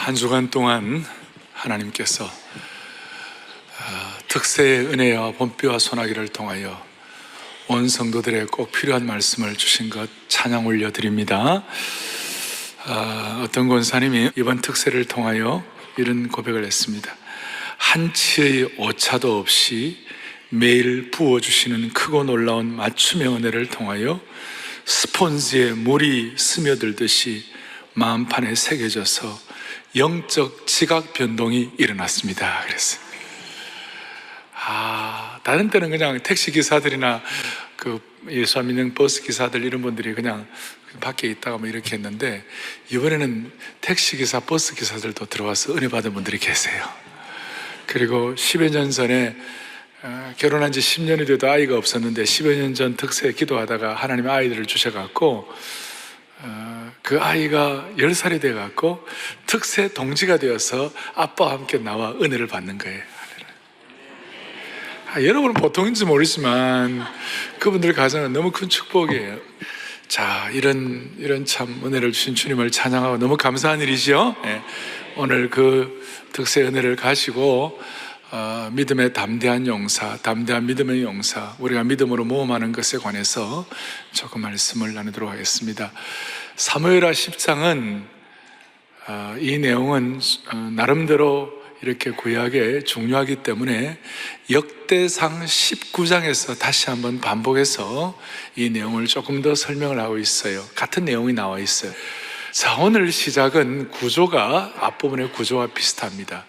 한 주간 동안 하나님께서 특세의 은혜와 본비와 소나기를 통하여 온 성도들의 꼭 필요한 말씀을 주신 것 찬양 올려드립니다. 어떤 권사님이 이번 특세를 통하여 이런 고백을 했습니다. 한치의 오차도 없이 매일 부어주시는 크고 놀라운 맞춤의 은혜를 통하여 스폰지에 물이 스며들듯이 마음판에 새겨져서 영적 지각 변동이 일어났습니다. 그랬어요. 다른 때는 그냥 택시 기사들이나 예수 안 믿는 버스 기사들 이런 분들이 그냥 밖에 있다가 뭐 이렇게 했는데, 이번에는 택시 기사, 버스 기사들도 들어와서 은혜 받은 분들이 계세요. 그리고 10여 년 전에 결혼한 지 10년이 돼도 아이가 없었는데 10여 년 전 특세에 기도하다가 하나님 아이들을 주셔갖고 그 아이가 10살이 돼갖고 특세 동지가 되어서 아빠와 함께 나와 은혜를 받는 거예요. 여러분은 보통인지 모르지만 그분들 가정은 너무 큰 축복이에요. 자, 이런 참 은혜를 주신 주님을 찬양하고 너무 감사한 일이죠. 오늘 그 특세 은혜를 가지고 믿음의 담대한 용사, 담대한 믿음의 용사, 우리가 믿음으로 모험하는 것에 관해서 조금 말씀을 나누도록 하겠습니다. 사무엘하 10장은 이 내용은 나름대로 이렇게 구약에 중요하기 때문에 역대상 19장에서 다시 한번 반복해서 이 내용을 조금 더 설명을 하고 있어요. 같은 내용이 나와 있어요. 자, 오늘 시작은 구조가 앞부분의 구조와 비슷합니다.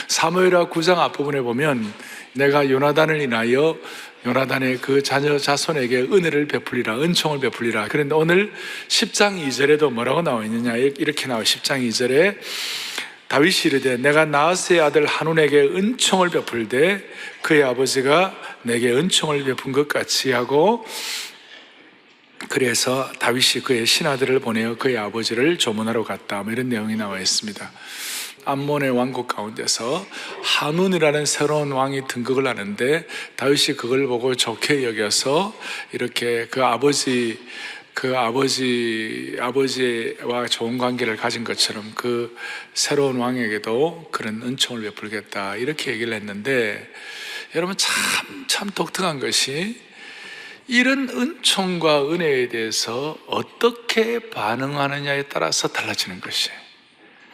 사무엘하 9장 앞부분에 보면 내가 요나단을 인하여 요나단의 그 자녀 자손에게 은혜를 베풀리라, 은총을 베풀리라. 그런데 오늘 10장 2절에도 뭐라고 나와 있느냐, 이렇게 나와요. 10장 2절에 다윗이 이르되 내가 나하스의 아들 한운에게 은총을 베풀되 그의 아버지가 내게 은총을 베푼 것 같이 하고, 그래서 다윗이 그의 신하들을 보내어 그의 아버지를 조문하러 갔다, 뭐 이런 내용이 나와 있습니다. 암몬의 왕국 가운데서 한운이라는 새로운 왕이 등극을 하는데 다윗이 그걸 보고 좋게 여겨서 이렇게 그 아버지와 좋은 관계를 가진 것처럼 그 새로운 왕에게도 그런 은총을 베풀겠다, 이렇게 얘기를 했는데, 여러분 참 독특한 것이 이런 은총과 은혜에 대해서 어떻게 반응하느냐에 따라서 달라지는 것이에요.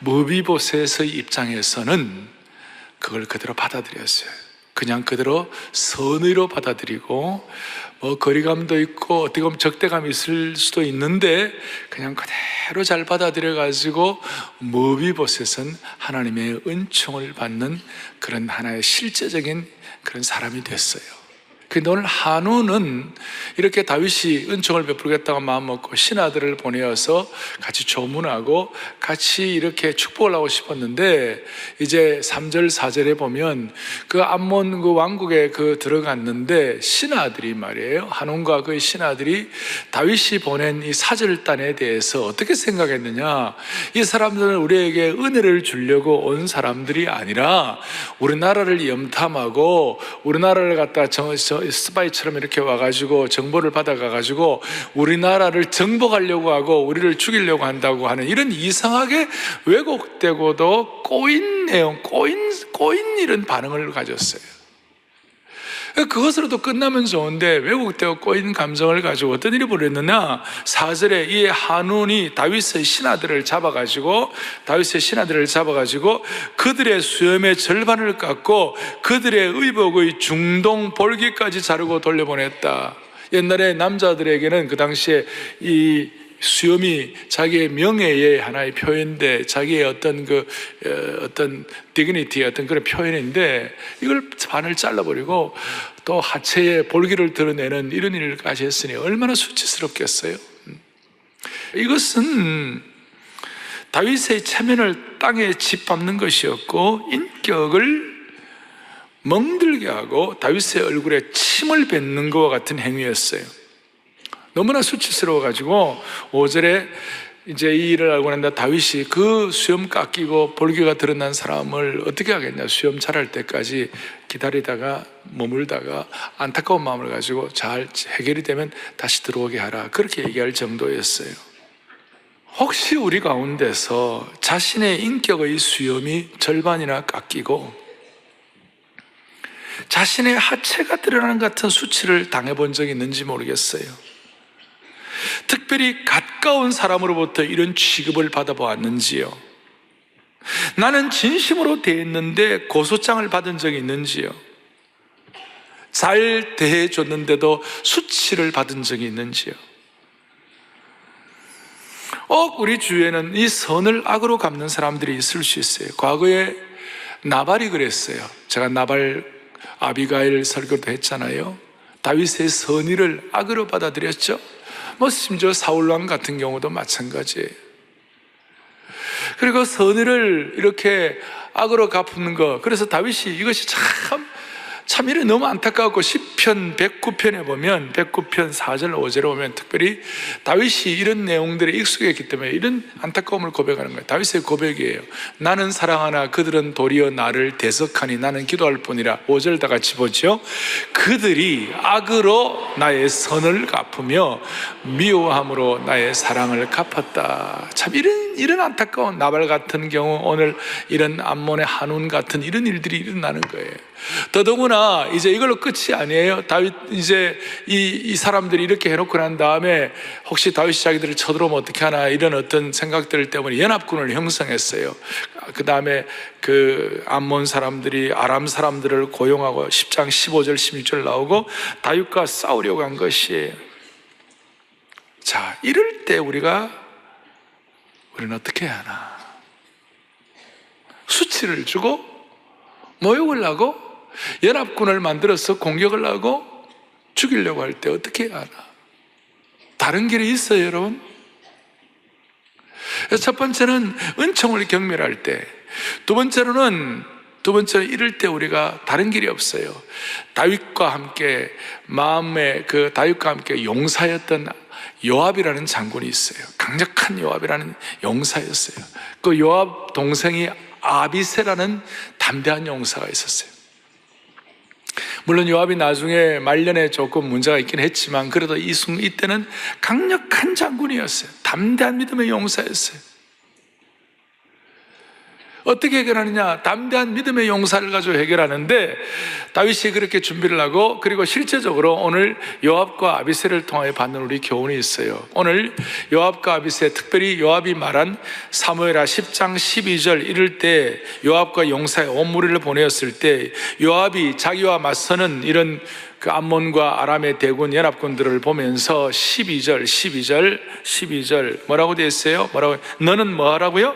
무비보셋의 입장에서는 그걸 그대로 받아들였어요. 그냥 그대로 선의로 받아들이고, 거리감도 있고 어떻게 보면 적대감이 있을 수도 있는데 그냥 그대로 잘 받아들여가지고 무비보셋은 하나님의 은총을 받는 그런 하나의 실제적인 그런 사람이 됐어요. 근데 오늘 한운은 이렇게 다윗이 은총을 베풀겠다고 마음먹고 신하들을 보내어서 같이 조문하고 같이 이렇게 축복을 하고 싶었는데, 이제 3절 4절에 보면 그 암몬 그 왕국에 들어갔는데 신하들이 말이에요, 한운과 그의 신하들이 다윗이 보낸 이 사절단에 대해서 어떻게 생각했느냐, 이 사람들은 우리에게 은혜를 주려고 온 사람들이 아니라 우리나라를 염탐하고 우리나라를 갖다 스파이처럼 이렇게 와가지고 정보를 받아가가지고 우리나라를 정복하려고 하고 우리를 죽이려고 한다고 하는 이런 이상하게 왜곡되고도 꼬인 내용, 꼬인 이런 반응을 가졌어요. 그것으로도 끝나면 좋은데 왜곡되고 꼬인 감정을 가지고 어떤 일이 벌어졌느냐, 4절에 이 한운이 다윗의 신하들을 잡아가지고 그들의 수염의 절반을 깎고 그들의 의복의 중동 볼기까지 자르고 돌려보냈다. 옛날에 남자들에게는 그 당시에 이 수염이 자기의 명예의 하나의 표현인데, 자기의 어떤 디그니티의 어떤 그런 표현인데, 이걸 반을 잘라버리고 또 하체에 볼기를 드러내는 이런 일까지 했으니 얼마나 수치스럽겠어요. 이것은 다윗의 체면을 땅에 짓밟는 것이었고 인격을 멍들게 하고 다윗의 얼굴에 침을 뱉는 것과 같은 행위였어요. 너무나 수치스러워가지고 5절에 이제 이 일을 알고 난다 다윗이 그 수염 깎이고 볼기가 드러난 사람을 어떻게 하겠냐, 수염 자랄 때까지 기다리다가 머물다가 안타까운 마음을 가지고 잘 해결이 되면 다시 들어오게 하라, 그렇게 얘기할 정도였어요. 혹시 우리 가운데서 자신의 인격의 수염이 절반이나 깎이고 자신의 하체가 드러나는 같은 수치를 당해본 적이 있는지 모르겠어요. 특별히 가까운 사람으로부터 이런 취급을 받아보았는지요? 나는 진심으로 대했는데 고소장을 받은 적이 있는지요? 잘 대해줬는데도 수치를 받은 적이 있는지요? 우리 주위에는 이 선을 악으로 갚는 사람들이 있을 수 있어요. 과거에 나발이 그랬어요. 제가 나발 아비가일 설교도 했잖아요. 다윗의 선의를 악으로 받아들였죠. 심지어 사울왕 같은 경우도 마찬가지예요. 그리고 선의를 이렇게 악으로 갚는 거, 그래서 다윗이 이것이 참 이래 너무 안타까웠고, 시편 109편에 보면 109편 4절 5절에 보면 특별히 다윗이 이런 내용들에 익숙했기 때문에 이런 안타까움을 고백하는 거예요. 다윗의 고백이에요. 나는 사랑하나 그들은 도리어 나를 대적하니 나는 기도할 뿐이라. 5절 다 같이 보죠. 그들이 악으로 나의 선을 갚으며 미워함으로 나의 사랑을 갚았다. 참 이런 안타까운 나발 같은 경우, 오늘 이런 암몬의 한운 같은 이런 일들이 일어나는 거예요. 더더구나 이제 이걸로 끝이 아니에요. 다윗 이제 이 사람들이 이렇게 해놓고 난 다음에 혹시 다윗이 자기들을 쳐들어오면 어떻게 하나 이런 어떤 생각들 때문에 연합군을 형성했어요. 그 다음에 그 암몬 사람들이 아람 사람들을 고용하고 10장 15절 16절 나오고 다윗과 싸우려고 한 것이에요. 자, 이럴 때 우리는 어떻게 해야 하나? 수치를 주고 모욕을 하고 연합군을 만들어서 공격을 하고 죽이려고 할 때 어떻게 해야 하나? 다른 길이 있어요, 여러분? 첫 번째는 은총을 경멸할 때, 두 번째는 이럴 때 우리가 다른 길이 없어요. 다윗과 함께 다윗과 함께 용사였던 요압이라는 장군이 있어요. 강력한 요압이라는 용사였어요. 그 요압 동생이 아비새라는 담대한 용사가 있었어요. 물론 요압이 나중에 말년에 조금 문제가 있긴 했지만 그래도 이때는 강력한 장군이었어요. 담대한 믿음의 용사였어요. 어떻게 해결하느냐? 담대한 믿음의 용사를 가지고 해결하는데 다윗이 그렇게 준비를 하고, 그리고 실제적으로 오늘 요압과 아비새를 통하여 받는 우리 교훈이 있어요. 오늘 요압과 아비새, 특별히 요압이 말한 사무엘하 10장 12절 이럴 때 요압과 용사의 온 무리를 보내었을 때 요압이 자기와 맞서는 이런 그 암몬과 아람의 대군 연합군들을 보면서 12절 뭐라고 되어 있어요? 너는 뭐 하라고요?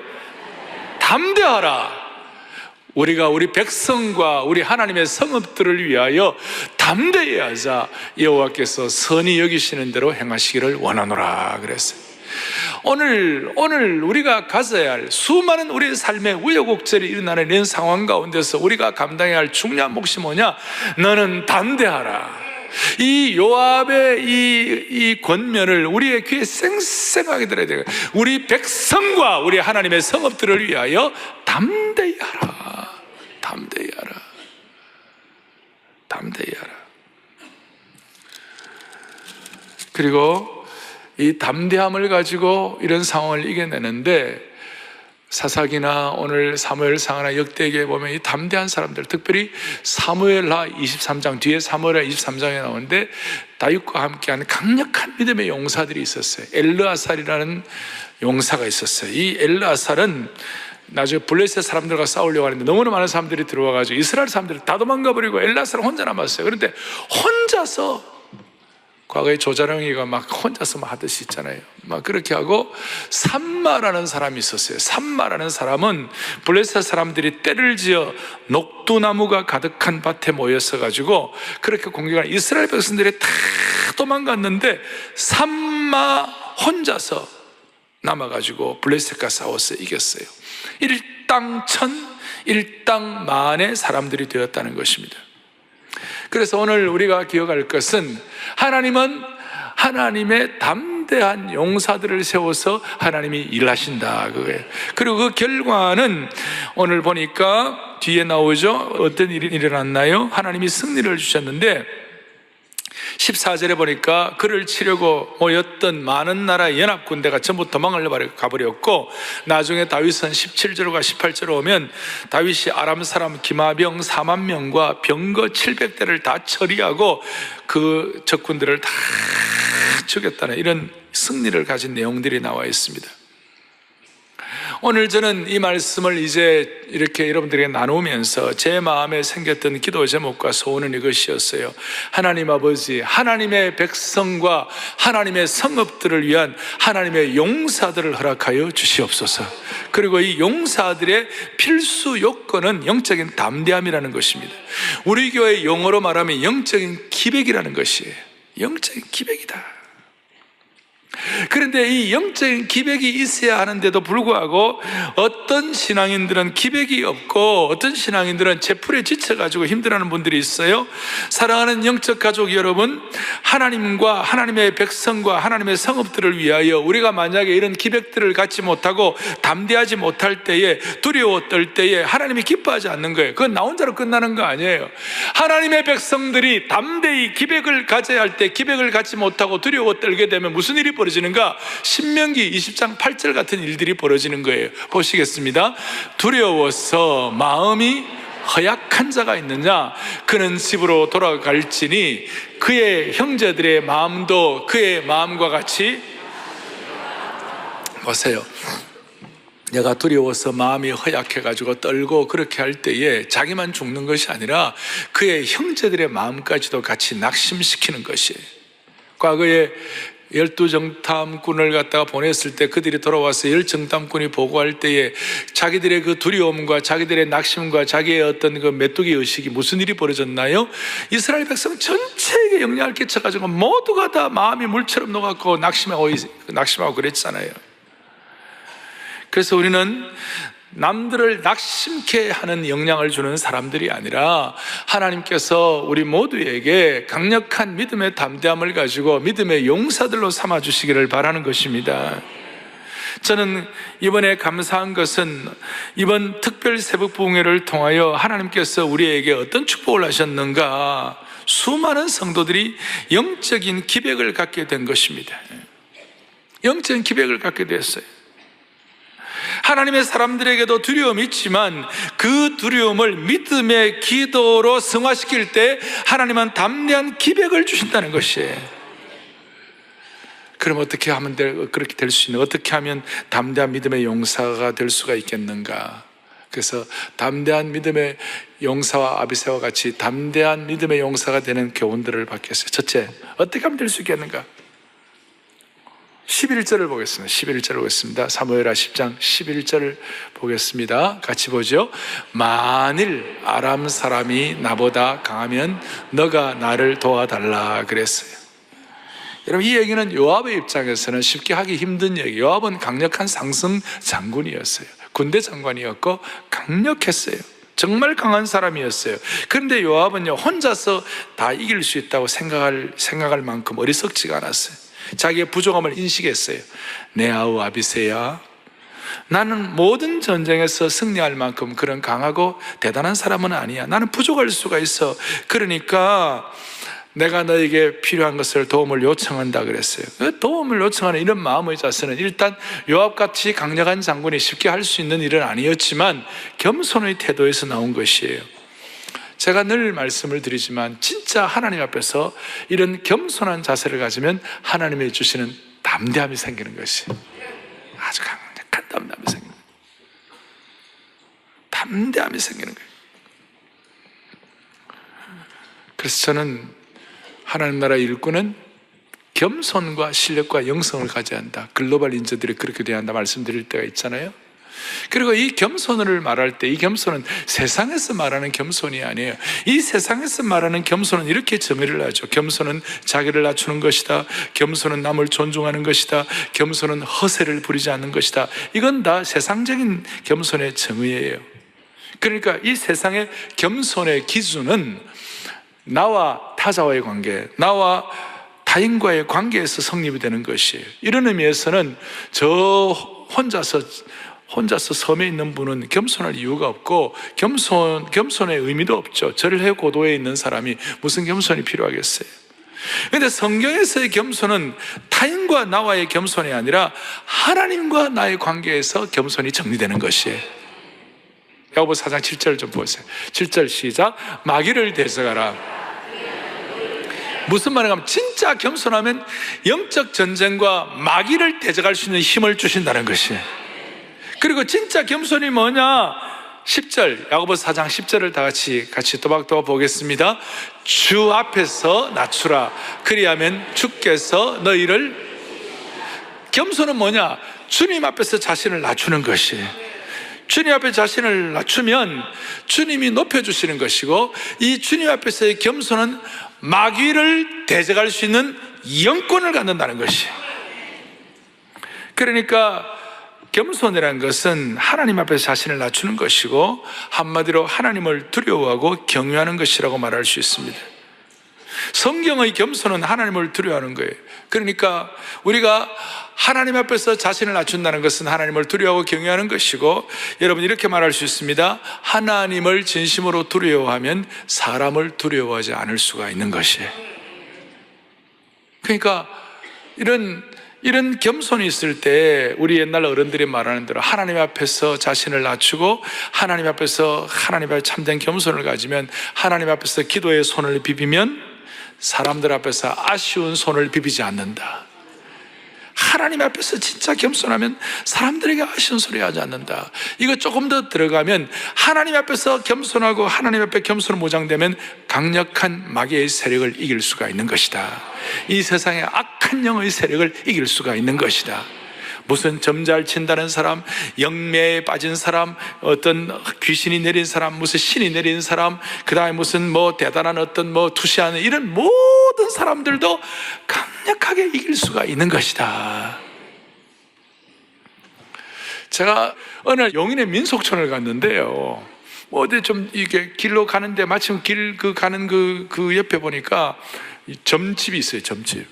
담대하라. 우리가 우리 백성과 우리 하나님의 성읍들을 위하여 담대히 하자. 여호와께서 선히 여기시는 대로 행하시기를 원하노라 그랬어요. 오늘 우리가 가져야 할 수많은 우리의 삶의 우여곡절이 일어나는 이런 상황 가운데서 우리가 감당해야 할 중요한 몫이 뭐냐? 너는 담대하라. 이 요압의 이 권면을 우리의 귀에 쌩쌩하게 들어야 돼요. 우리 백성과 우리 하나님의 성읍들을 위하여 담대히 하라. 담대히 하라. 담대히 하라. 그리고 이 담대함을 가지고 이런 상황을 이겨내는데, 사사기나 오늘 사무엘상하나 역대기에 보면 이 담대한 사람들, 특별히 사무엘하 23장, 뒤에 사무엘하 23장에 나오는데 다윗과 함께하는 강력한 믿음의 용사들이 있었어요. 엘르아살이라는 용사가 있었어요. 이 엘르아살은 나중에 블레셋 사람들과 싸우려고 하는데 너무나 많은 사람들이 들어와가지고 이스라엘 사람들이 다 도망가버리고 엘르아살은 혼자 남았어요. 그런데 혼자서, 과거에 조자룡이가 막 혼자서 막 하듯이 있잖아요. 막 그렇게 하고, 삼마라는 사람이 있었어요. 삼마라는 사람은 블레셋 사람들이 때를 지어 녹두나무가 가득한 밭에 모였어가지고 그렇게 공격하는 이스라엘 백성들이 다 도망갔는데 삼마 혼자서 남아가지고 블레셋과 싸워서 이겼어요. 일당천, 일당만의 사람들이 되었다는 것입니다. 그래서 오늘 우리가 기억할 것은, 하나님은 하나님의 담대한 용사들을 세워서 하나님이 일하신다 그거예요. 그리고 그 결과는 오늘 보니까 뒤에 나오죠. 어떤 일이 일어났나요? 하나님이 승리를 주셨는데 14절에 보니까 그를 치려고 모였던 많은 나라의 연합군대가 전부 도망을 가버렸고, 나중에 다윗은 17절과 18절에 오면 다윗이 아람 사람 기마병 4만 명과 병거 700대를 다 처리하고 그 적군들을 다 죽였다는 이런 승리를 가진 내용들이 나와 있습니다. 오늘 저는 이 말씀을 이제 이렇게 여러분들에게 나누면서 제 마음에 생겼던 기도 제목과 소원은 이것이었어요. 하나님 아버지, 하나님의 백성과 하나님의 성읍들을 위한 하나님의 용사들을 허락하여 주시옵소서. 그리고 이 용사들의 필수 요건은 영적인 담대함이라는 것입니다. 우리 교회 용어로 말하면 영적인 기백이라는 것이에요. 영적인 기백이다. 그런데 이 영적인 기백이 있어야 하는데도 불구하고 어떤 신앙인들은 기백이 없고 어떤 신앙인들은 제풀에 지쳐가지고 힘들어하는 분들이 있어요. 사랑하는 영적 가족 여러분, 하나님과 하나님의 백성과 하나님의 성읍들을 위하여 우리가 만약에 이런 기백들을 갖지 못하고 담대하지 못할 때에, 두려워 떨 때에 하나님이 기뻐하지 않는 거예요. 그건 나 혼자로 끝나는 거 아니에요. 하나님의 백성들이 담대히 기백을 가져야 할 때 기백을 갖지 못하고 두려워 떨게 되면 무슨 일이 벌어지는가? 신명기 20장 8절 같은 일들이 벌어지는 거예요. 보시겠습니다. 두려워서 마음이 허약한 자가 있느냐? 그는 집으로 돌아갈지니 그의 형제들의 마음도 그의 마음과 같이. 보세요. 내가 두려워서 마음이 허약해가지고 떨고 그렇게 할 때에 자기만 죽는 것이 아니라 그의 형제들의 마음까지도 같이 낙심시키는 것이에요. 과거에 12정탐꾼을 갖다가 보냈을 때 그들이 돌아와서 10정탐꾼이 보고할 때에 자기들의 그 두려움과 자기들의 낙심과 자기의 어떤 그 메뚜기 의식이 무슨 일이 벌어졌나요? 이스라엘 백성 전체에게 영향을 끼쳐가지고 모두가 다 마음이 물처럼 녹았고 낙심하고 그랬잖아요. 그래서 우리는 남들을 낙심케 하는 영향을 주는 사람들이 아니라 하나님께서 우리 모두에게 강력한 믿음의 담대함을 가지고 믿음의 용사들로 삼아주시기를 바라는 것입니다. 저는 이번에 감사한 것은 이번 특별 새벽 부흥회를 통하여 하나님께서 우리에게 어떤 축복을 하셨는가, 수많은 성도들이 영적인 기백을 갖게 된 것입니다. 영적인 기백을 갖게 됐어요. 하나님의 사람들에게도 두려움이 있지만 그 두려움을 믿음의 기도로 승화시킬 때 하나님은 담대한 기백을 주신다는 것이에요. 그럼 어떻게 하면 그렇게 될 수 있는, 어떻게 하면 담대한 믿음의 용사가 될 수가 있겠는가? 그래서 담대한 믿음의 용사와 아비새와 같이 담대한 믿음의 용사가 되는 교훈들을 받겠어요. 첫째, 어떻게 하면 될 수 있겠는가? 11절을 보겠습니다. 11절을 보겠습니다. 사무엘하 10장 11절을 보겠습니다. 같이 보죠. 만일 아람 사람이 나보다 강하면 너가 나를 도와달라 그랬어요. 여러분, 이 얘기는 요압의 입장에서는 쉽게 하기 힘든 얘기. 요압은 강력한 상승 장군이었어요. 군대 장관이었고 강력했어요. 정말 강한 사람이었어요. 그런데 요압은요, 혼자서 다 이길 수 있다고 생각할 만큼 어리석지가 않았어요. 자기의 부족함을 인식했어요. 내 아우 아비새야, 나는 모든 전쟁에서 승리할 만큼 그런 강하고 대단한 사람은 아니야. 나는 부족할 수가 있어. 그러니까 내가 너에게 필요한 것을 도움을 요청한다 그랬어요. 도움을 요청하는 이런 마음의 자세는 일단 요압같이 강력한 장군이 쉽게 할 수 있는 일은 아니었지만 겸손의 태도에서 나온 것이에요. 제가 늘 말씀을 드리지만 진짜 하나님 앞에서 이런 겸손한 자세를 가지면 하나님이 주시는 담대함이 생기는 것이, 아주 강력한 담대함이 생기는 거예요. 담대함이 생기는 거예요. 그래서 저는 하나님 나라 일꾼은 겸손과 실력과 영성을 가져야 한다. 글로벌 인재들이 그렇게 돼야 한다 말씀드릴 때가 있잖아요. 그리고 이 겸손을 말할 때 이 겸손은 세상에서 말하는 겸손이 아니에요. 이 세상에서 말하는 겸손은 이렇게 정의를 하죠. 겸손은 자기를 낮추는 것이다. 겸손은 남을 존중하는 것이다. 겸손은 허세를 부리지 않는 것이다. 이건 다 세상적인 겸손의 정의예요. 그러니까 이 세상의 겸손의 기준은 나와 타자와의 관계, 나와 타인과의 관계에서 성립이 되는 것이에요. 이런 의미에서는 저 혼자서 섬에 있는 분은 겸손할 이유가 없고 겸손의 의미도 없죠. 절해 고도에 있는 사람이 무슨 겸손이 필요하겠어요? 그런데 성경에서의 겸손은 타인과 나와의 겸손이 아니라 하나님과 나의 관계에서 겸손이 정리되는 것이에요. 야고보서 4장 7절 좀 보세요. 7절 시작. 마귀를 대적하라. 무슨 말인가 하면 진짜 겸손하면 영적 전쟁과 마귀를 대적할 수 있는 힘을 주신다는 것이에요. 그리고 진짜 겸손이 뭐냐? 10절, 야고보서 4장 10절을 다 같이 또박또박 보겠습니다. 주 앞에서 낮추라. 그리하면 주께서 너희를. 겸손은 뭐냐? 주님 앞에서 자신을 낮추는 것이에요. 주님 앞에 자신을 낮추면 주님이 높여주시는 것이고, 이 주님 앞에서의 겸손은 마귀를 대적할 수 있는 영권을 갖는다는 것이에요. 그러니까 겸손이라는 것은 하나님 앞에서 자신을 낮추는 것이고, 한마디로 하나님을 두려워하고 경외하는 것이라고 말할 수 있습니다. 성경의 겸손은 하나님을 두려워하는 거예요. 그러니까 우리가 하나님 앞에서 자신을 낮춘다는 것은 하나님을 두려워하고 경외하는 것이고, 여러분 이렇게 말할 수 있습니다. 하나님을 진심으로 두려워하면 사람을 두려워하지 않을 수가 있는 것이에요. 그러니까 이런 겸손이 있을 때 우리 옛날 어른들이 말하는 대로 하나님 앞에서 자신을 낮추고 하나님 앞에서 하나님 앞에 참된 겸손을 가지면, 하나님 앞에서 기도의 손을 비비면 사람들 앞에서 아쉬운 손을 비비지 않는다. 하나님 앞에서 진짜 겸손하면 사람들에게 아쉬운 소리 하지 않는다. 이거 조금 더 들어가면 하나님 앞에서 겸손하고 하나님 앞에 겸손으로 모장되면 강력한 마귀의 세력을 이길 수가 있는 것이다. 이 세상의 악한 영의 세력을 이길 수가 있는 것이다. 무슨 점 잘 친다는 사람, 영매에 빠진 사람, 어떤 귀신이 내린 사람, 무슨 신이 내린 사람, 그 다음에 무슨 대단한 어떤 투시하는 이런 모든 사람들도 강력하게 이길 수가 있는 것이다. 제가 어느 용인의 민속촌을 갔는데요, 어디 좀 이게 길로 가는데 마침 가는 그 옆에 보니까 점집이 있어요. 점집,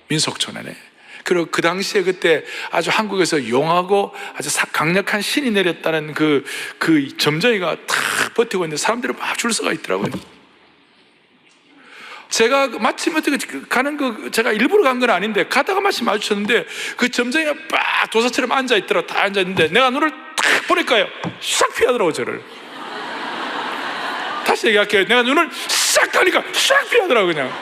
민속촌에. 그리고 그 당시에 그때 아주 한국에서 용하고 아주 강력한 신이 내렸다는 그 점쟁이가 탁 버티고 있는데 사람들이 막 줄 서가 있더라고요. 제가 마침 어떻게 제가 일부러 간 건 아닌데 가다가 마침 마주쳤는데 그 점쟁이가 빡 도사처럼 앉아있더라. 다 앉아있는데 내가 눈을 탁 보니까요, 싹 피하더라고 저를. 다시 얘기할게요. 내가 눈을 싹 가니까 싹 피하더라고. 그냥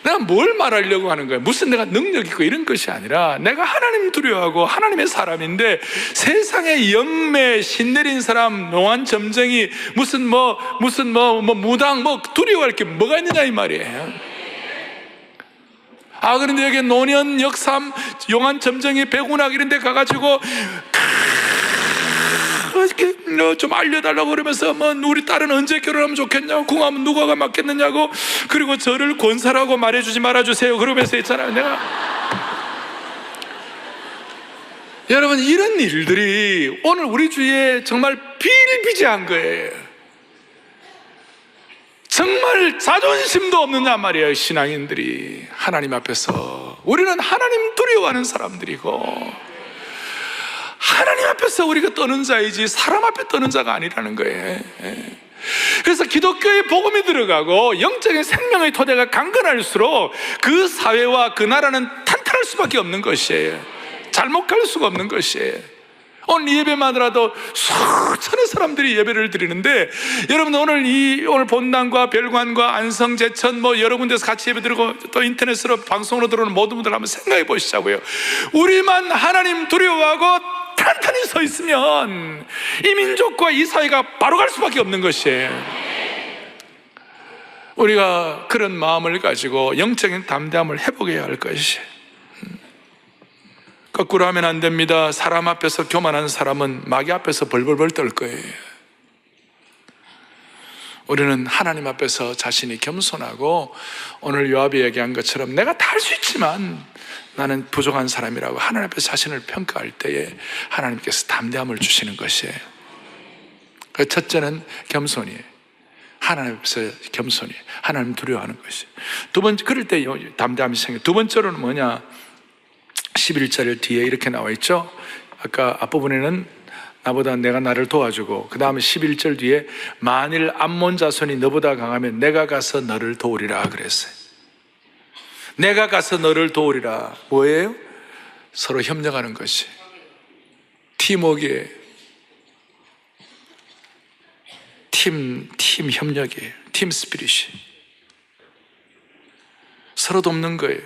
내가 뭘 말하려고 하는 거야? 무슨 내가 능력 있고 이런 것이 아니라 내가 하나님 두려워하고 하나님의 사람인데, 세상에 영매 신내린 사람, 노안 점쟁이, 무슨 무당 두려워할 게 뭐가 있느냐 이 말이에요. 그런데 여기 노년 역삼 용한 점쟁이 백운학 이런 데 가가지고 좀 알려달라고 그러면서 우리 딸은 언제 결혼하면 좋겠냐고, 궁하면 누가가 맞겠느냐고, 그리고 저를 권사라고 말해주지 말아주세요 그러면서 있잖아요. 내가 여러분, 이런 일들이 오늘 우리 주위에 정말 비일비재한 거예요. 정말 자존심도 없느냐 말이에요. 신앙인들이 하나님 앞에서, 우리는 하나님 두려워하는 사람들이고 하나님 앞에서 우리가 떠는 자이지 사람 앞에 떠는 자가 아니라는 거예요. 그래서 기독교의 복음이 들어가고 영적인 생명의 토대가 강건할수록 그 사회와 그 나라는 탄탄할 수밖에 없는 것이에요. 잘못 갈 수가 없는 것이에요. 오늘 예배만으로도 수천의 사람들이 예배를 드리는데, 여러분 오늘 본당과 별관과 안성, 제천 여러 군데서 같이 예배 드리고 또 인터넷으로 방송으로 들어오는 모든 분들 한번 생각해 보시자고요. 우리만 하나님 두려워하고 탄탄히 서 있으면 이 민족과 이 사회가 바로 갈 수밖에 없는 것이에요. 우리가 그런 마음을 가지고 영적인 담대함을 회복해야 할 것이에요. 거꾸로 하면 안 됩니다. 사람 앞에서 교만한 사람은 마귀 앞에서 벌벌벌 떨 거예요. 우리는 하나님 앞에서 자신이 겸손하고, 오늘 요압이 얘기한 것처럼 내가 다 할 수 있지만 나는 부족한 사람이라고 하나님 앞에서 자신을 평가할 때에 하나님께서 담대함을 주시는 것이에요. 그 첫째는 겸손이에요. 하나님 앞에서 겸손이에요. 하나님 두려워하는 것이에요. 두 번째, 그럴 때 담대함이 생겨요. 두 번째로는 뭐냐? 11절 뒤에 이렇게 나와 있죠. 아까 앞부분에는 나보다 내가 나를 도와주고, 그 다음에 11절 뒤에 만일 암몬 자손이 너보다 강하면 내가 가서 너를 도우리라 그랬어요. 내가 가서 너를 도우리라. 뭐예요? 서로 협력하는 것이 팀워크에 팀 협력이에요. 팀 스피릿이 서로 돕는 거예요.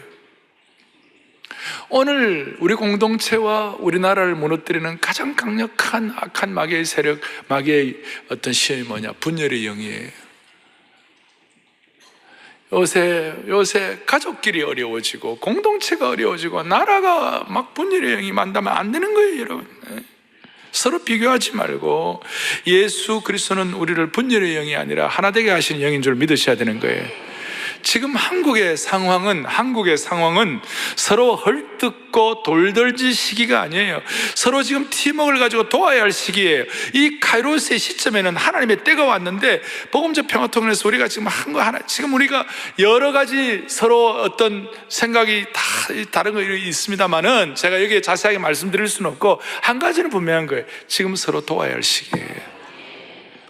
오늘 우리 공동체와 우리나라를 무너뜨리는 가장 강력한 악한 마귀의 세력, 마귀의 어떤 시험이 뭐냐? 분열의 영이에요. 요새 가족끼리 어려워지고 공동체가 어려워지고 나라가 막 분열의 영이 만다면 안 되는 거예요, 여러분. 서로 비교하지 말고 예수 그리스도는 우리를 분열의 영이 아니라 하나 되게 하시는 영인 줄 믿으셔야 되는 거예요. 지금 한국의 상황은 서로 헐뜯고 돌돌질 시기가 아니에요. 서로 지금 팀워크를 가지고 도와야 할 시기예요. 이 카이로스의 시점에는 하나님의 때가 왔는데 복음적 평화통일에서 우리가 지금 지금 우리가 여러 가지 서로 어떤 생각이 다 다른 거 있습니다만은 제가 여기에 자세하게 말씀드릴 수는 없고 한 가지는 분명한 거예요. 지금 서로 도와야 할 시기예요.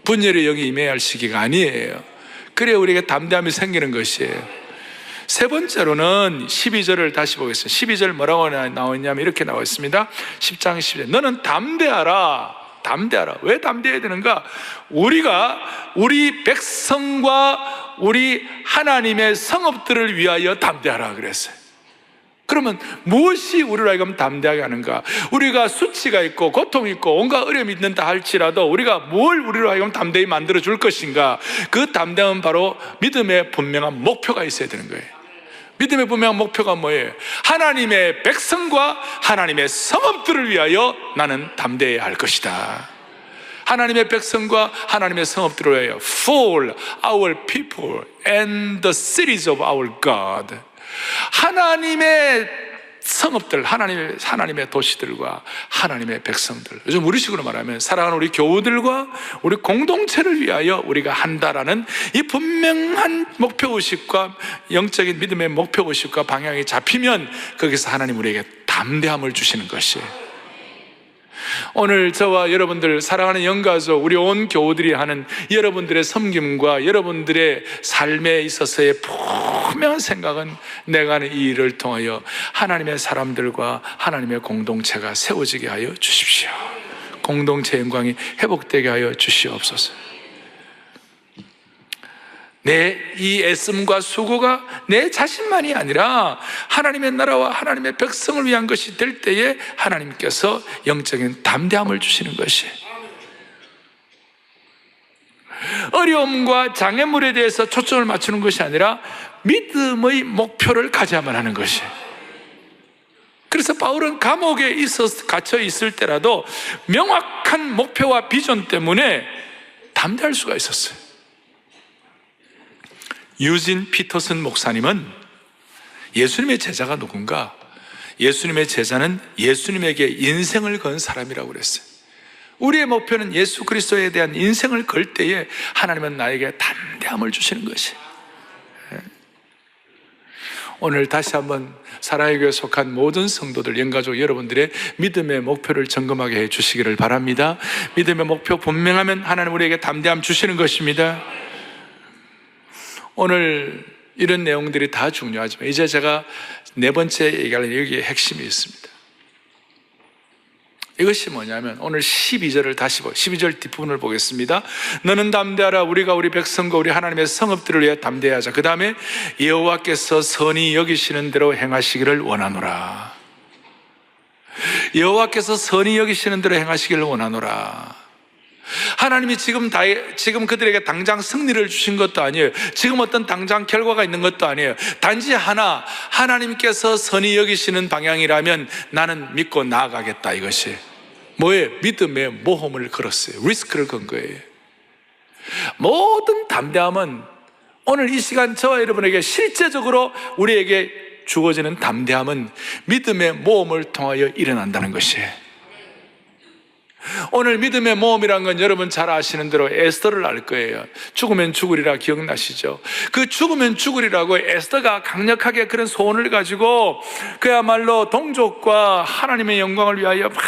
분열의 영이 임해야 할 시기가 아니에요. 그래야 우리에게 담대함이 생기는 것이에요. 세 번째로는 12절을 다시 보겠습니다. 12절 뭐라고 나오냐면 이렇게 나와 있습니다. 10장 10절 너는 담대하라. 왜 담대해야 되는가? 우리가 우리 백성과 우리 하나님의 성읍들을 위하여 담대하라 그랬어요. 그러면 무엇이 우리를 하여금 담대하게 하는가? 우리가 수치가 있고 고통이 있고 온갖 어려움이 있는다 할지라도 우리가 뭘 우리로 하여금 담대히 만들어 줄 것인가? 그 담대함은 바로 믿음의 분명한 목표가 있어야 되는 거예요. 믿음의 분명한 목표가 뭐예요? 하나님의 백성과 하나님의 성읍들을 위하여 나는 담대해야 할 것이다. 하나님의 백성과 하나님의 성읍들을 위하여 For our people and the cities of our God. 하나님의 성읍들, 하나님의 도시들과 하나님의 백성들, 요즘 우리식으로 말하면 사랑하는 우리 교우들과 우리 공동체를 위하여 우리가 한다라는 이 분명한 목표의식과 영적인 믿음의 목표의식과 방향이 잡히면 거기서 하나님 우리에게 담대함을 주시는 것이에요. 오늘 저와 여러분들 사랑하는 영가족 우리 온 교우들이 하는 여러분들의 섬김과 여러분들의 삶에 있어서의 분명한 생각은 내가 하는 이 일을 통하여 하나님의 사람들과 하나님의 공동체가 세워지게 하여 주십시오. 공동체 영광이 회복되게 하여 주시옵소서. 내 이 애씀과 수고가 내 자신만이 아니라 하나님의 나라와 하나님의 백성을 위한 것이 될 때에 하나님께서 영적인 담대함을 주시는 것이에요. 어려움과 장애물에 대해서 초점을 맞추는 것이 아니라 믿음의 목표를 가져야만 하는 것이에요. 그래서 바울은 감옥에 갇혀 있을 때라도 명확한 목표와 비전 때문에 담대할 수가 있었어요. 유진 피터슨 목사님은 예수님의 제자가 누군가? 예수님의 제자는 예수님에게 인생을 건 사람이라고 그랬어요. 우리의 목표는 예수 그리스도에 대한 인생을 걸 때에 하나님은 나에게 담대함을 주시는 것이에요. 오늘 다시 한번 사랑의 교회에 속한 모든 성도들, 영가족 여러분들의 믿음의 목표를 점검하게 해 주시기를 바랍니다. 믿음의 목표 분명하면 하나님 우리에게 담대함 주시는 것입니다. 오늘 이런 내용들이 다 중요하지만 이제 제가 네 번째 얘기하는 여기에 핵심이 있습니다. 이것이 뭐냐면 오늘 12절을 다시 12절 뒷부분을 보겠습니다. 너는 담대하라. 우리가 우리 백성과 우리 하나님의 성읍들을 위해 담대하자. 그 다음에 여호와께서 선히 여기시는 대로 행하시기를 원하노라. 여호와께서 선히 여기시는 대로 행하시기를 원하노라. 하나님이 지금 그들에게 당장 승리를 주신 것도 아니에요. 지금 어떤 당장 결과가 있는 것도 아니에요. 단지 하나, 하나님께서 선히 여기시는 방향이라면 나는 믿고 나아가겠다. 이것이 뭐예요? 믿음의 모험을 걸었어요. 리스크를 건 거예요. 모든 담대함은 오늘 이 시간 저와 여러분에게 실제적으로 우리에게 주어지는 담대함은 믿음의 모험을 통하여 일어난다는 것이에요. 오늘 믿음의 모험이란 건 여러분 잘 아시는 대로 에스더를 알 거예요. 죽으면 죽으리라 기억나시죠? 그 죽으면 죽으리라고 에스더가 강력하게 그런 소원을 가지고 그야말로 동족과 하나님의 영광을 위하여 막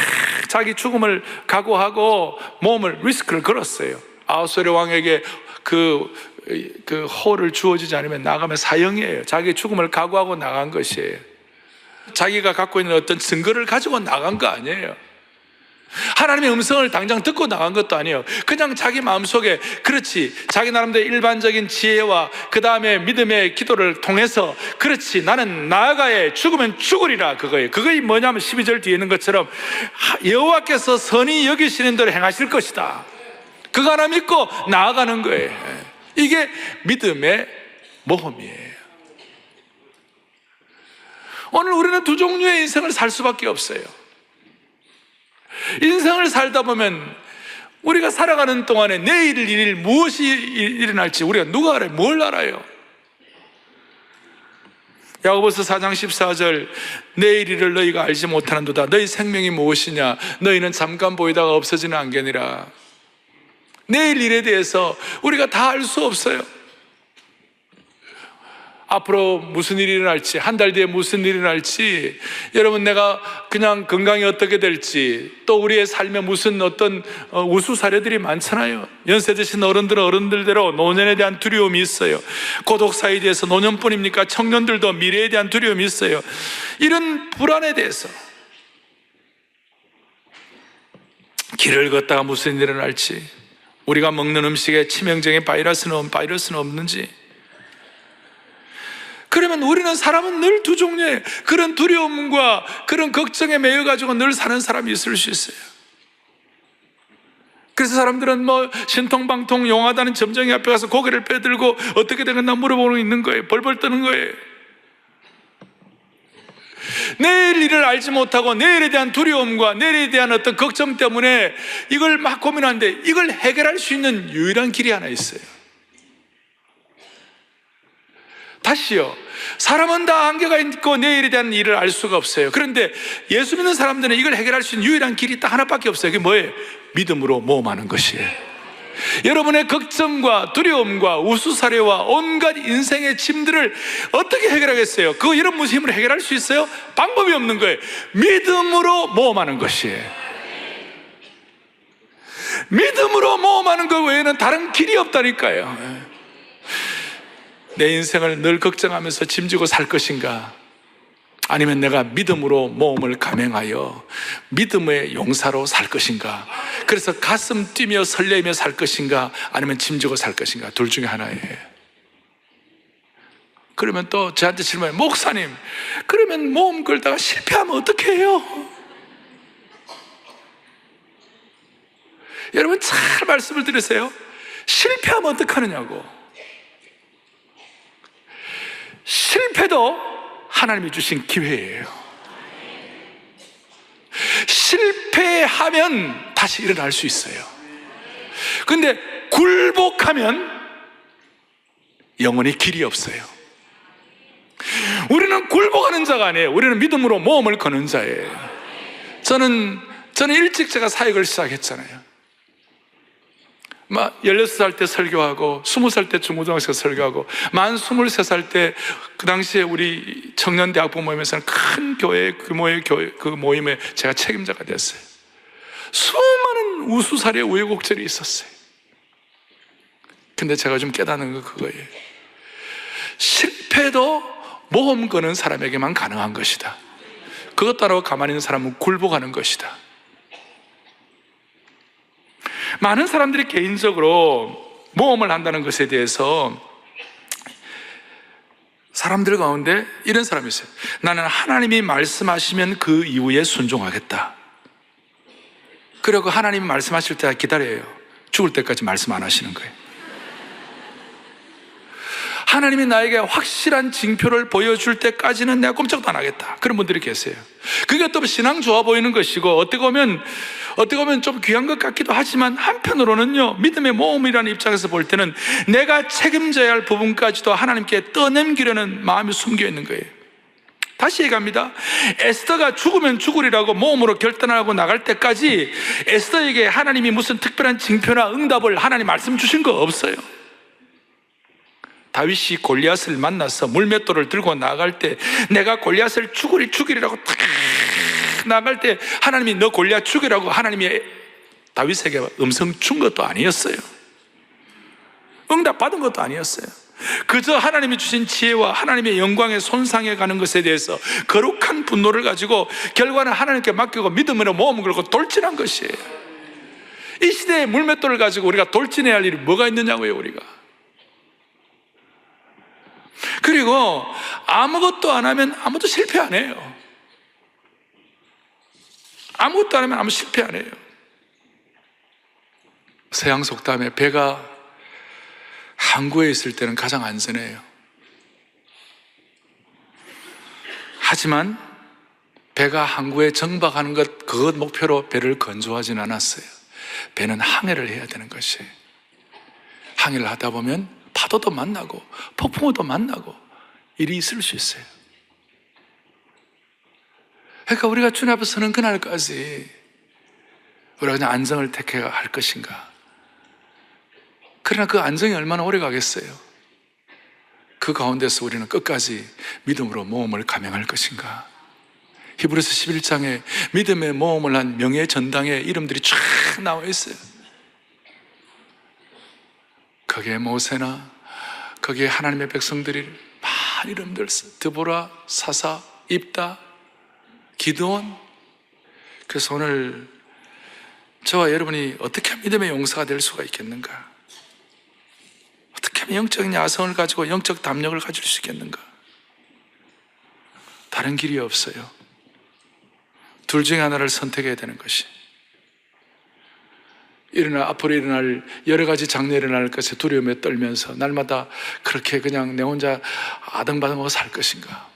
자기 죽음을 각오하고 몸을 리스크를 걸었어요. 아하수에르 왕에게 그 호를 주어지지 않으면 나가면 사형이에요. 자기의 죽음을 각오하고 나간 것이에요. 자기가 갖고 있는 어떤 증거를 가지고 나간 거 아니에요. 하나님의 음성을 당장 듣고 나간 것도 아니에요. 그냥 자기 마음속에, 그렇지, 자기 나름대로 일반적인 지혜와 그 다음에 믿음의 기도를 통해서, 그렇지, 나는 나아가야 죽으면 죽으리라, 그거예요. 그게 뭐냐면 12절 뒤에 있는 것처럼 여호와께서 선히 여기시는 대로 행하실 것이다. 그거 하나 믿고 나아가는 거예요. 이게 믿음의 모험이에요. 오늘 우리는 두 종류의 인생을 살 수밖에 없어요. 인생을 살다 보면 우리가 살아가는 동안에 내일 일 무엇이 일어날지 우리가 누가 알아요? 뭘 알아요? 야고보서 4장 14절, 내일 일을 너희가 알지 못하는도다. 너희 생명이 무엇이냐? 너희는 잠깐 보이다가 없어지는 안개니라. 내일 일에 대해서 우리가 다 알 수 없어요. 앞으로 무슨 일이 일어날지, 한 달 뒤에 무슨 일이 일어날지, 여러분 내가 그냥 건강이 어떻게 될지, 또 우리의 삶에 무슨 어떤 우수 사례들이 많잖아요. 연세 드신 어른들대로 노년에 대한 두려움이 있어요. 고독사에 대해서, 노년뿐입니까? 청년들도 미래에 대한 두려움이 있어요. 이런 불안에 대해서 길을 걷다가 무슨 일이 일어날지, 우리가 먹는 음식에 치명적인 바이러스는 없는지. 그러면 우리는, 사람은 늘 두 종류의 그런 두려움과 그런 걱정에 매여가지고 늘 사는 사람이 있을 수 있어요. 그래서 사람들은 신통방통 용하다는 점쟁이 앞에 가서 고개를 빼들고 어떻게 되겠나 물어보고 있는 거예요. 벌벌 떠는 거예요. 내일 일을 알지 못하고 내일에 대한 두려움과 내일에 대한 어떤 걱정 때문에 이걸 막 고민하는데, 이걸 해결할 수 있는 유일한 길이 하나 있어요. 다시요, 사람은 다 한계가 있고 내일에 대한 일을 알 수가 없어요. 그런데 예수 믿는 사람들은 이걸 해결할 수 있는 유일한 길이 딱 하나밖에 없어요. 그게 뭐예요? 믿음으로 모험하는 것이에요. 여러분의 걱정과 두려움과 우수사례와 온갖 인생의 짐들을 어떻게 해결하겠어요? 그거 이런 무슨 힘으로 해결할 수 있어요? 방법이 없는 거예요. 믿음으로 모험하는 것이에요. 믿음으로 모험하는 것 외에는 다른 길이 없다니까요. 내 인생을 늘 걱정하면서 짐지고 살 것인가? 아니면 내가 믿음으로 모험을 감행하여 믿음의 용사로 살 것인가? 그래서 가슴 뛰며 설레며 살 것인가? 아니면 짐지고 살 것인가? 둘 중에 하나예요. 그러면 또 저한테 질문해요. 목사님, 그러면 모험 걸다가 실패하면 어떻게 해요? 여러분 잘 말씀을 들으세요. 실패하면 어떡하느냐고. 실패도 하나님이 주신 기회예요. 실패하면 다시 일어날 수 있어요. 그런데 굴복하면 영원히 길이 없어요. 우리는 굴복하는 자가 아니에요. 우리는 믿음으로 모험을 거는 자예요. 저는 일찍 제가 사역을 시작했잖아요. 16살 때 설교하고 20살 때 중고등학생 설교하고 만 23살 때 그 당시에 우리 청년대학부 모임에서는 큰 교회 규모의 그 모임에 제가 책임자가 됐어요. 수많은 우수사례 우여곡절이 있었어요. 근데 제가 좀 깨닫는 건 그거예요. 실패도 모험 거는 사람에게만 가능한 것이다. 그것 따라 가만히 있는 사람은 굴복하는 것이다. 많은 사람들이 개인적으로 모험을 한다는 것에 대해서 사람들 가운데 이런 사람이 있어요. 나는 하나님이 말씀하시면 그 이후에 순종하겠다. 그리고 하나님이 말씀하실 때 기다려요. 죽을 때까지 말씀 안 하시는 거예요. 하나님이 나에게 확실한 징표를 보여줄 때까지는 내가 꼼짝도 안 하겠다. 그런 분들이 계세요. 그게 또 신앙 좋아 보이는 것이고 어떻게 보면 좀 귀한 것 같기도 하지만 한편으로는요, 믿음의 모험이라는 입장에서 볼 때는 내가 책임져야 할 부분까지도 하나님께 떠넘기려는 마음이 숨겨 있는 거예요. 다시 얘기합니다. 에스더가 죽으면 죽으리라고 모험으로 결단하고 나갈 때까지 에스더에게 하나님이 무슨 특별한 징표나 응답을 하나님 말씀 주신 거 없어요. 다윗이 골리앗을 만나서 물맷돌을 들고 나갈 때 내가 골리앗을 죽이리라고 탁 나갈 때 하나님이 너 골리앗 죽이라고 하나님이 다윗에게 음성 준 것도 아니었어요. 응답 받은 것도 아니었어요. 그저 하나님이 주신 지혜와 하나님의 영광에 손상해 가는 것에 대해서 거룩한 분노를 가지고 결과는 하나님께 맡기고 믿음으로 모험을 걸고 돌진한 것이에요. 이 시대의 물맷돌을 가지고 우리가 돌진해야 할 일이 뭐가 있느냐고요, 우리가. 그리고 아무것도 안 하면 아무도 실패 안 해요. 아무것도 안 하면 아무 실패 안 해요. 서양 속담에 배가 항구에 있을 때는 가장 안전해요. 하지만 배가 항구에 정박하는 것, 그것 목표로 배를 건조하진 않았어요. 배는 항해를 해야 되는 것이에요. 항해를 하다 보면 파도도 만나고 폭풍우도 만나고 일이 있을 수 있어요. 그러니까 우리가 주님 앞에 서는 그날까지 우리가 그냥 안정을 택해야 할 것인가? 그러나 그 안정이 얼마나 오래 가겠어요? 그 가운데서 우리는 끝까지 믿음으로 모험을 감행할 것인가? 히브리서 11장에 믿음의 모험을 한 명예 전당의 이름들이 쫙 나와 있어요. 거기에 모세나 거기에 하나님의 백성들이 많은 이름들, 드보라, 사사, 입다, 기드온. 그래서 오늘 저와 여러분이 어떻게 하면 믿음의 용사가 될 수가 있겠는가? 어떻게 하면 영적인 야성을 가지고 영적 담력을 가질 수 있겠는가? 다른 길이 없어요. 둘 중에 하나를 선택해야 되는 것이, 앞으로 일어날 여러 가지 장래 일어날 것에 두려움에 떨면서 날마다 그렇게 그냥 내 혼자 아등바등하고 살 것인가?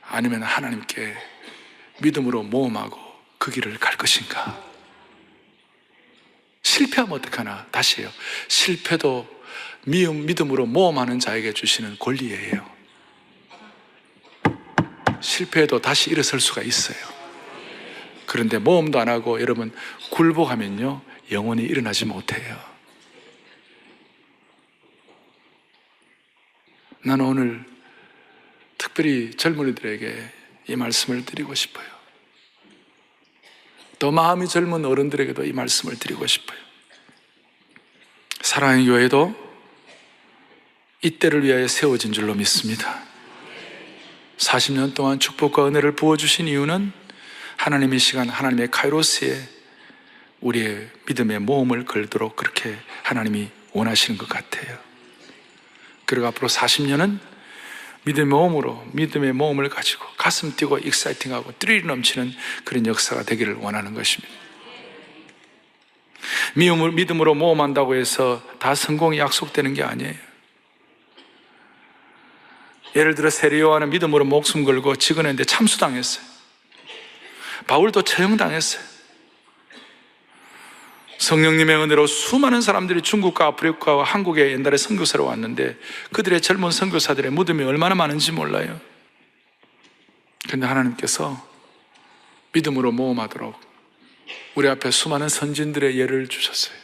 아니면 하나님께 믿음으로 모험하고 그 길을 갈 것인가? 실패하면 어떡하나? 다시 해요. 실패도 믿음으로 모험하는 자에게 주시는 권리예요. 실패해도 다시 일어설 수가 있어요. 그런데 모험도 안 하고 여러분 굴복하면요, 영원히 일어나지 못해요. 나는 오늘 특별히 젊은이들에게 이 말씀을 드리고 싶어요. 또 마음이 젊은 어른들에게도 이 말씀을 드리고 싶어요. 사랑의 교회도 이때를 위하여 세워진 줄로 믿습니다. 40년 동안 축복과 은혜를 부어주신 이유는 하나님의 시간, 하나님의 카이로스에 우리의 믿음의 모험을 걸도록 그렇게 하나님이 원하시는 것 같아요. 그리고 앞으로 40년은 믿음의 모험을 가지고 가슴 뛰고 익사이팅하고 스릴이 넘치는 그런 역사가 되기를 원하는 것입니다. 믿음으로 모험한다고 해서 다 성공이 약속되는 게 아니에요. 예를 들어 세례 요한은 믿음으로 목숨 걸고 직언했는데 참수당했어요. 바울도 처형당했어요. 성령님의 은혜로 수많은 사람들이 중국과 아프리카와 한국에 옛날에 선교사로 왔는데 그들의 젊은 선교사들의 믿음이 얼마나 많은지 몰라요. 그런데 하나님께서 믿음으로 모험하도록 우리 앞에 수많은 선진들의 예를 주셨어요.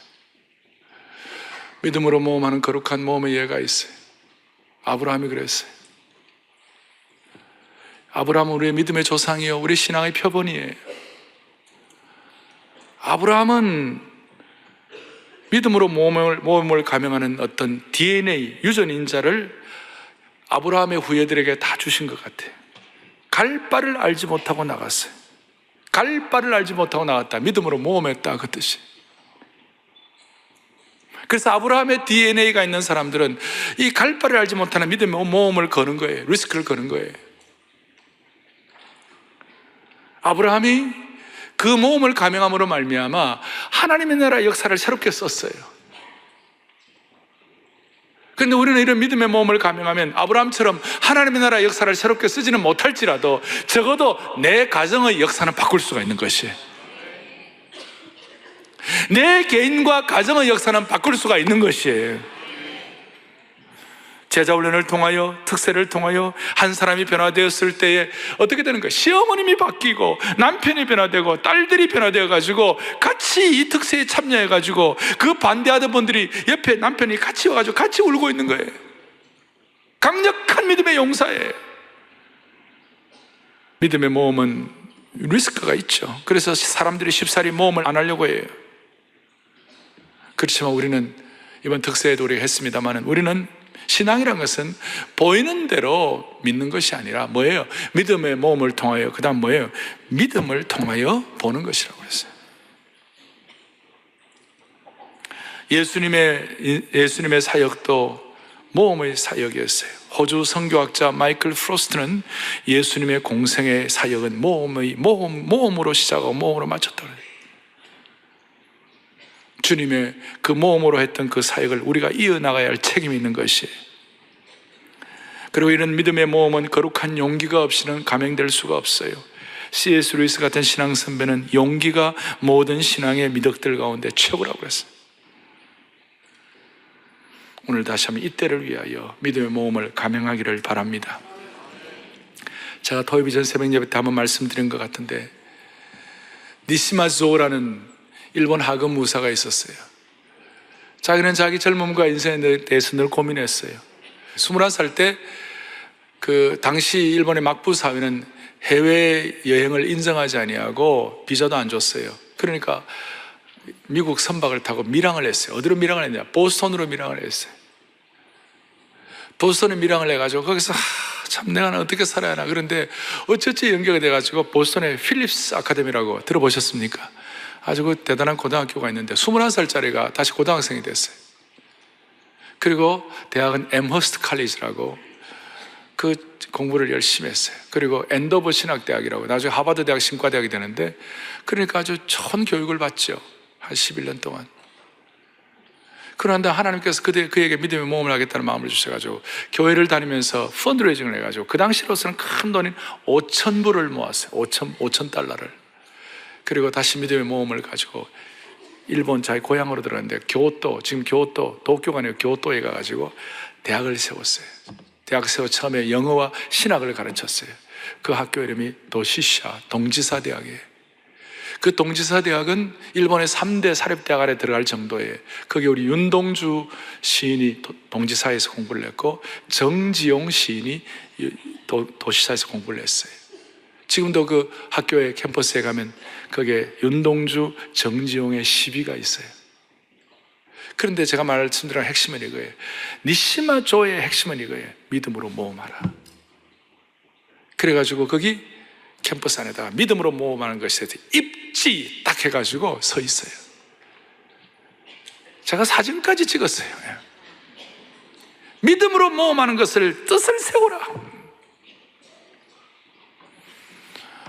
믿음으로 모험하는 거룩한 모험의 예가 있어요. 아브라함이 그랬어요. 아브라함은 우리의 믿음의 조상이요, 우리 신앙의 표본이에요. 아브라함은 믿음으로 모험을 감행하는 어떤 DNA, 유전인자를 아브라함의 후예들에게 다 주신 것 같아요. 갈 바를 알지 못하고 나갔어요. 갈 바를 알지 못하고 나갔다. 믿음으로 모험했다, 그 뜻이. 그래서 아브라함의 DNA가 있는 사람들은 이 갈 바를 알지 못하는 믿음의 모험을 거는 거예요. 리스크를 거는 거예요. 아브라함이 그 모험을 감행함으로 말미암아 하나님의 나라 역사를 새롭게 썼어요. 그런데 우리는 이런 믿음의 모험을 감행하면 아브라함처럼 하나님의 나라 역사를 새롭게 쓰지는 못할지라도 적어도 내 가정의 역사는 바꿀 수가 있는 것이에요. 내 개인과 가정의 역사는 바꿀 수가 있는 것이에요. 제자훈련을 통하여, 특세를 통하여 한 사람이 변화되었을 때에 어떻게 되는 거예요? 시어머님이 바뀌고 남편이 변화되고 딸들이 변화되어가지고 같이 이 특세에 참여해가지고 그 반대하던 분들이 옆에 남편이 같이 와가지고 같이 울고 있는 거예요. 강력한 믿음의 용사예요. 믿음의 모험은 리스크가 있죠. 그래서 사람들이 쉽사리 모험을 안 하려고 해요. 그렇지만 우리는 이번 특세에도 우리가 했습니다만, 우리는 신앙이란 것은 보이는 대로 믿는 것이 아니라 뭐예요? 믿음의 모험을 통하여, 그 다음 뭐예요? 믿음을 통하여 보는 것이라고 했어요. 예수님의 사역도 모험의 사역이었어요. 호주 선교학자 마이클 프로스트는 예수님의 공생의 사역은 모험으로 시작하고 모험으로 마쳤다고 해요. 주님의 그 모험으로 했던 그 사역을 우리가 이어나가야 할 책임이 있는 것이에요. 그리고 이런 믿음의 모험은 거룩한 용기가 없이는 감행될 수가 없어요. C.S. 루이스 같은 신앙 선배는 용기가 모든 신앙의 미덕들 가운데 최고라고 했어요. 오늘 다시 한번 이때를 위하여 믿음의 모험을 감행하기를 바랍니다. 제가 토요일 전 새벽 예배 때 한번 말씀드린 것 같은데, 니시마 조라는 일본 하급 무사가 있었어요. 자기는 자기 젊음과 인생에 대해서 늘 고민했어요. 21살 때 그 당시 일본의 막부 사회는 해외 여행을 인정하지 아니하고 비자도 안 줬어요. 그러니까 미국 선박을 타고 밀항을 했어요. 어디로 밀항을 했냐? 보스턴으로 밀항을 했어요. 보스턴에 밀항을 해가지고 거기서 참 내가 어떻게 살아야 하나. 그런데 어쩌지 연결이 돼가지고 보스턴의 필립스 아카데미라고 들어보셨습니까? 아주 그 대단한 고등학교가 있는데 21살짜리가 다시 고등학생이 됐어요. 그리고 대학은 엠허스트 칼리지라고 그 공부를 열심히 했어요. 그리고 앤도버 신학대학이라고 나중에 하버드 대학 신과대학이 되는데, 그러니까 아주 좋은 교육을 받죠. 한 11년 동안. 그런데 하나님께서 그에게 믿음의 모험을 하겠다는 마음을 주셔가지고 교회를 다니면서 펀드레이징을 해가지고 그 당시로서는 큰 돈인 5,000불을 모았어요. 5,000달러를. 그리고 다시 믿음의 모험을 가지고 일본 자기 고향으로 들어갔는데 교토, 지금 교토, 도쿄가 아니고 교토에 가가지고 대학을 세웠어요. 대학 세워 처음에 영어와 신학을 가르쳤어요. 그 학교 이름이 도시샤 동지사 대학이에요. 그 동지사 대학은 일본의 3대 사립대학 안에 들어갈 정도에, 거기 우리 윤동주 시인이 동지사에서 공부를 했고 정지용 시인이 도시사에서 공부를 했어요. 지금도 그 학교의 캠퍼스에 가면 거기에 윤동주, 정지용의 시비가 있어요. 그런데 제가 말씀드린 핵심은 이거예요. 니시마조의 핵심은 이거예요. 믿음으로 모험하라. 그래가지고 거기 캠퍼스 안에다가 믿음으로 모험하는 것에 대해 입지 딱 해가지고 서 있어요. 제가 사진까지 찍었어요. 믿음으로 모험하는 것을 뜻을 세우라.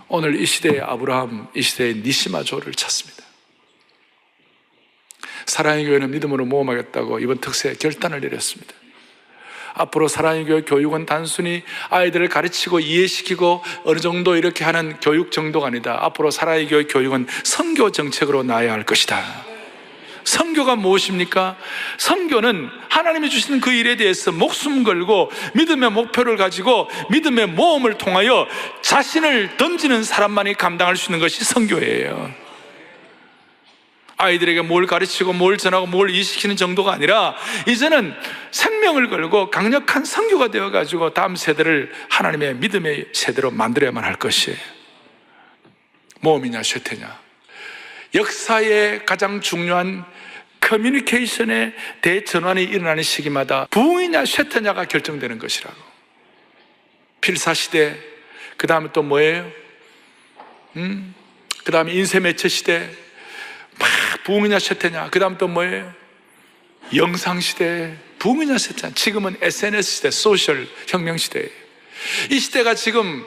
오늘 이 시대의 아브라함, 이 시대의 니시마조를 찾습니다. 사랑의 교회는 믿음으로 모험하겠다고 이번 특세에 결단을 내렸습니다. 앞으로 사랑의 교회 교육은 단순히 아이들을 가르치고 이해시키고 어느 정도 이렇게 하는 교육 정도가 아니다. 앞으로 사랑의 교회 교육은 선교 정책으로 나아야 할 것이다. 선교가 무엇입니까? 선교는 하나님이 주시는 그 일에 대해서 목숨 걸고 믿음의 목표를 가지고 믿음의 모험을 통하여 자신을 던지는 사람만이 감당할 수 있는 것이 선교예요. 아이들에게 뭘 가르치고 뭘 전하고 뭘 이해시키는 정도가 아니라 이제는 생명을 걸고 강력한 선교가 되어가지고 다음 세대를 하나님의 믿음의 세대로 만들어야만 할 것이에요. 모험이냐 쇠퇴냐, 역사의 가장 중요한 커뮤니케이션의 대전환이 일어나는 시기마다 부흥이냐 쇠퇴냐가 결정되는 것이라고. 필사시대, 그 다음에 또 뭐예요? 그 다음에 인쇄매체 시대, 막 부흥이냐 쇠퇴냐. 그 다음 또 뭐예요? 영상시대, 부흥이냐 쇠퇴냐. 지금은 SNS 시대, 소셜 혁명 시대예요. 이 시대가 지금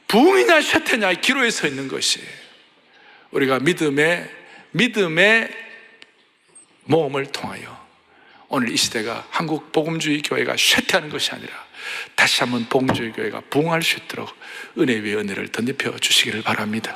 부흥이냐 쇠퇴냐의 기로에 서 있는 것이에요. 우리가 믿음의 모험을 통하여 오늘 이 시대가 한국 복음주의 교회가 쇠퇴하는 것이 아니라 다시 한번 복음주의 교회가 부흥할 수 있도록 은혜 위에 은혜를 덧입혀 주시기를 바랍니다.